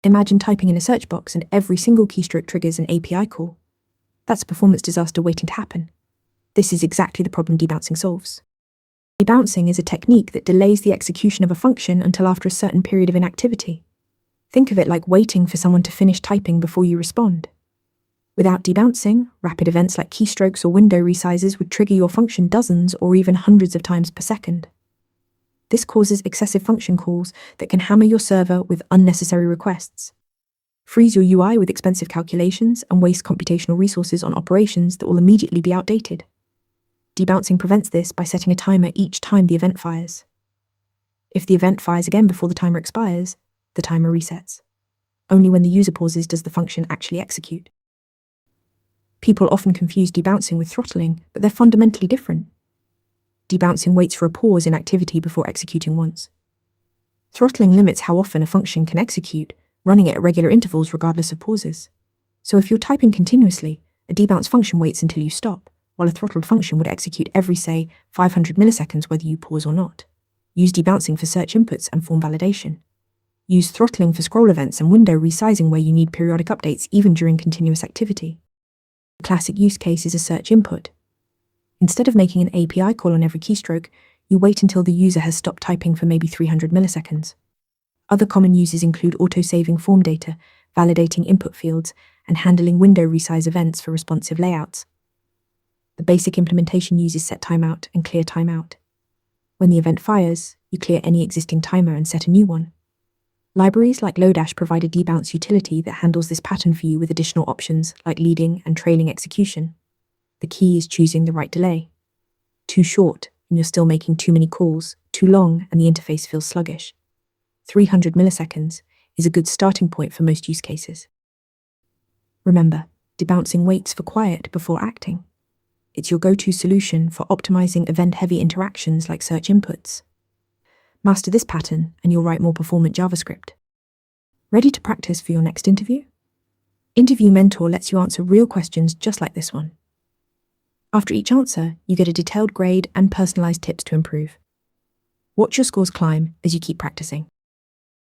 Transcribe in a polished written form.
Imagine typing in a search box and every single keystroke triggers an API call. That's a performance disaster waiting to happen. This is exactly the problem debouncing solves. Debouncing is a technique that delays the execution of a function until after a certain period of inactivity. Think of it like waiting for someone to finish typing before you respond. Without debouncing, rapid events like keystrokes or window resizes would trigger your function dozens or even hundreds of times per second. This causes excessive function calls that can hammer your server with unnecessary requests, freeze your UI with expensive calculations, and waste computational resources on operations that will immediately be outdated. Debouncing prevents this by setting a timer each time the event fires. If the event fires again before the timer expires, the timer resets. Only when the user pauses does the function actually execute. People often confuse debouncing with throttling, but they're fundamentally different. Debouncing waits for a pause in activity before executing once. Throttling limits how often a function can execute, running it at regular intervals regardless of pauses. So if you're typing continuously, a debounce function waits until you stop, while a throttled function would execute every, say, 500 milliseconds whether you pause or not. Use debouncing for search inputs and form validation. Use throttling for scroll events and window resizing where you need periodic updates even during continuous activity. A classic use case is a search input. Instead of making an API call on every keystroke, you wait until the user has stopped typing for maybe 300 milliseconds. Other common uses include auto-saving form data, validating input fields, and handling window resize events for responsive layouts. The basic implementation uses set timeout and clear timeout. When the event fires, you clear any existing timer and set a new one. Libraries like Lodash provide a debounce utility that handles this pattern for you with additional options like leading and trailing execution. The key is choosing the right delay. Too short, and you're still making too many calls. Too long, and the interface feels sluggish. 300 milliseconds is a good starting point for most use cases. Remember, debouncing waits for quiet before acting. It's your go-to solution for optimizing event-heavy interactions like search inputs. Master this pattern, and you'll write more performant JavaScript. Ready to practice for your next interview? Interview Mentor lets you answer real questions just like this one. After each answer, you get a detailed grade and personalized tips to improve. Watch your scores climb as you keep practicing.